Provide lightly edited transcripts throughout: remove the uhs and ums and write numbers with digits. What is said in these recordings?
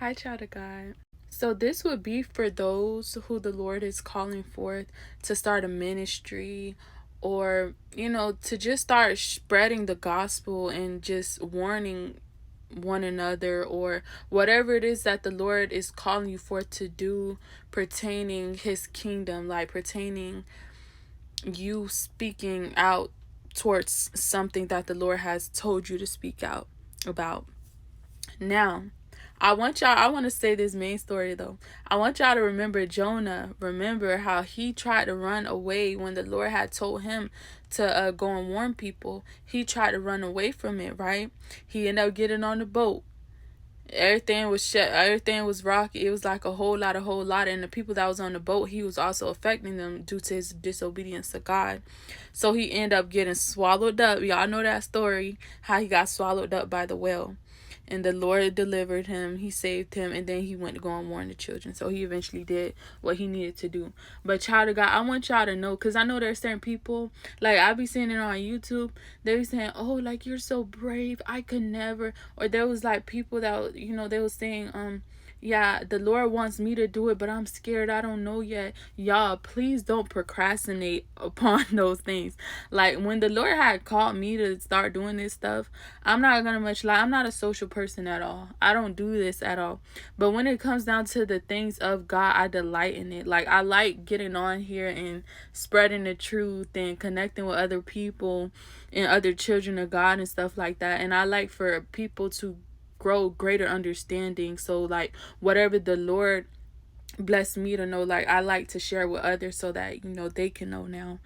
Hi, child of God. So, this would be for those who the Lord is calling forth to start a ministry or, to just start spreading the gospel and just warning one another or whatever it is that the Lord is calling you for to do pertaining His kingdom, like pertaining you speaking out towards something that the Lord has told you to speak out about. Now, I want to say this main story though. I want y'all to remember Jonah. Remember how he tried to run away when the Lord had told him to go and warn people. He tried to run away from it, right? He ended up getting on the boat. Everything was shut. Everything was rocky. It was like a whole lot. And the people that was on the boat, he was also affecting them due to his disobedience to God. So he ended up getting swallowed up. Y'all know that story, how he got swallowed up by the whale. And the Lord delivered him. He saved him. And then he went to go and warn the children. So he eventually did what he needed to do. But child of God, I want y'all to know, because I know there's certain people, like I be seeing it on YouTube, they be saying, oh, like, you're so brave, I could never. Or there was like people that, they was saying, yeah, the Lord wants me to do it, but I'm scared. I don't know yet. Y'all, please don't procrastinate upon those things. Like, when the Lord had called me to start doing this stuff, I'm not gonna much lie. I'm not a social person at all. I don't do this at all. But when it comes down to the things of God, I delight in it. Like, I like getting on here and spreading the truth and connecting with other people and other children of God and stuff like that. And I like for people to grow greater understanding. So like whatever the Lord bless me to know, like I like to share with others so that they can know now.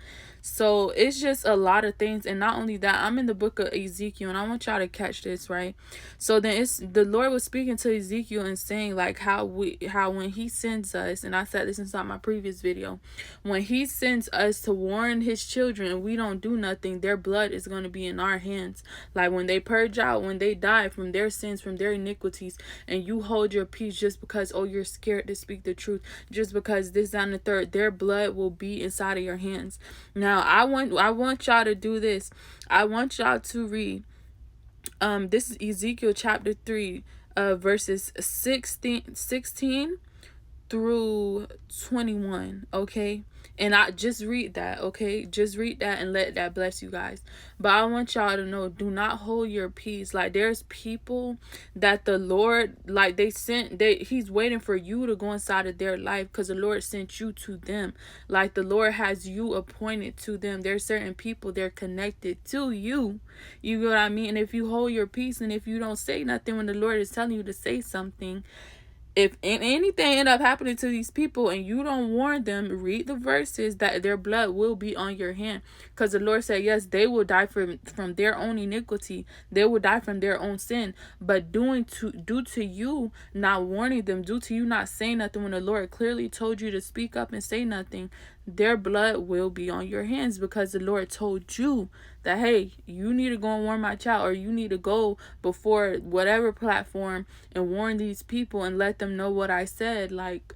So it's just a lot of things. And not only that, I'm in the book of Ezekiel, and I want y'all to catch this, right? So then it's the Lord was speaking to Ezekiel and saying like how when he sends us, and I said this inside my previous video, when he sends us to warn his children and we don't do nothing, their blood is going to be in our hands. Like when they purge out, when they die from their sins, from their iniquities, and you hold your peace just because, oh, you're scared to speak the truth, just because this, that, and the third, their blood will be inside of your hands. Now I want y'all to do this. I want y'all to read this is Ezekiel chapter 3, verses 16 through 21, okay? And I just read that, okay? Just read that and let that bless you guys. But I want y'all to know, do not hold your peace. Like, there's people that the Lord, like, he's waiting for you to go inside of their life, because the Lord sent you to them. Like, the Lord has you appointed to them. There's certain people, they're connected to you. You know what I mean? And if you hold your peace and if you don't say nothing when the Lord is telling you to say something, if anything end up happening to these people and you don't warn them, read the verses, that their blood will be on your hand. Because the Lord said, yes, they will die from their own iniquity. They will die from their own sin. But due to you not warning them, due to you not saying nothing when the Lord clearly told you to speak up and say nothing, their blood will be on your hands, because the Lord told you that, hey, you need to go and warn my child, or you need to go before whatever platform and warn these people and let them know what I said. Like,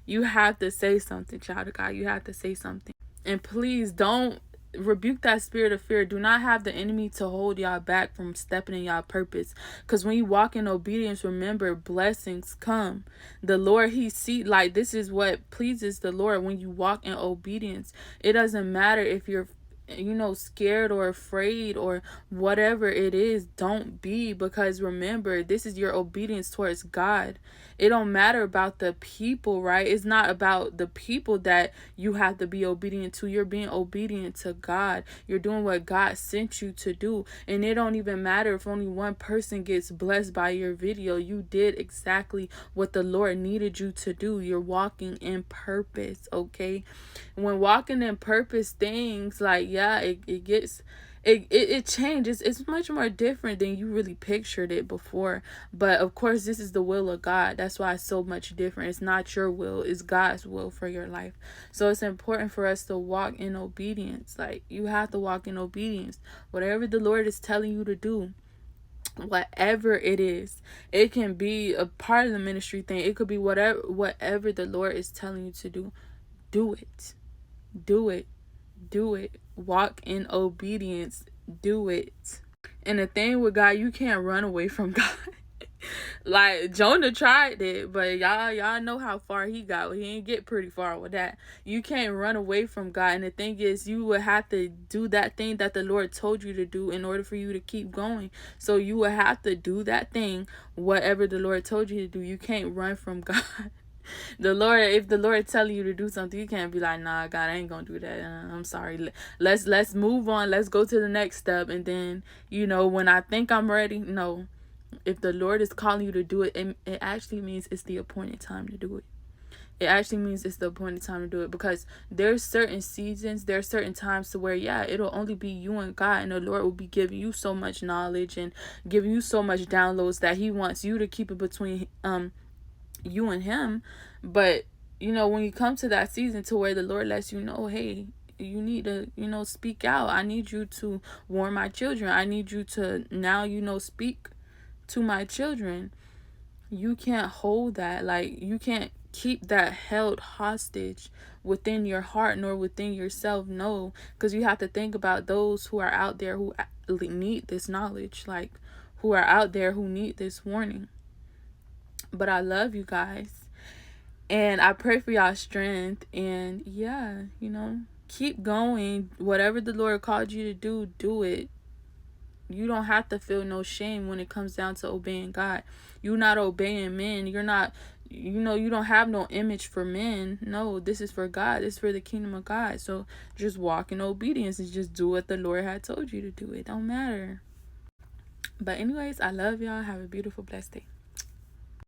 you have to say something, child of God. You have to say something. And please don't rebuke that spirit of fear. Do not have the enemy to hold y'all back from stepping in y'all purpose. Because when you walk in obedience, remember, blessings come. The Lord, like, this is what pleases the Lord when you walk in obedience. It doesn't matter if you're scared or afraid or whatever it is. Don't be, because remember, this is your obedience towards God. It don't matter about the people, right? It's not about the people that you have to be obedient to. You're being obedient to God. You're doing what God sent you to do. And it don't even matter if only one person gets blessed by your video. You did exactly what the Lord needed you to do. You're walking in purpose, okay? When walking in purpose, things like, yeah, it changes. It's much more different than you really pictured it before. But of course, this is the will of God. That's why it's so much different. It's not your will, it's God's will for your life. So it's important for us to walk in obedience. Like, you have to walk in obedience. Whatever the Lord is telling you to do, whatever it is, it can be a part of the ministry thing. It could be whatever the Lord is telling you to do. Do it. Do it. Do it. Walk in obedience. Do it. And the thing with God, you can't run away from God. Like Jonah tried it, but y'all know how far he got. He didn't get pretty far with that. You can't run away from God. And the thing is, you would have to do that thing that the Lord told you to do in order for you to keep going. So you would have to do that thing, whatever the Lord told you to do. You can't run from God. If the Lord telling you to do something, you can't be like, nah, God, I ain't gonna do that. I'm sorry. Let's move on. Let's go to the next step. And then, when I think I'm ready, no. If the Lord is calling you to do it, it actually means it's the appointed time to do it. It actually means it's the appointed time to do it, because there's certain seasons, there's certain times to where, yeah, it'll only be you and God, and the Lord will be giving you so much knowledge and giving you so much downloads that he wants you to keep it between you and him. But when you come to that season to where the Lord lets you know, hey, you need to speak out. I need you to warn my children. I need you to now speak to my children. You can't hold that. Like, you can't keep that held hostage within your heart nor within yourself. No, because you have to think about those who are out there who need this knowledge, like who are out there who need this warning. But I love you guys, and I pray for y'all strength. And yeah, keep going. Whatever the Lord called you to do, do it. You don't have to feel no shame when it comes down to obeying God. You're not obeying men. You're not, you don't have no image for men. No, this is for God. This is for the kingdom of God. So just walk in obedience and just do what the Lord had told you to do. It don't matter. But anyways, I love y'all. Have a beautiful, blessed day.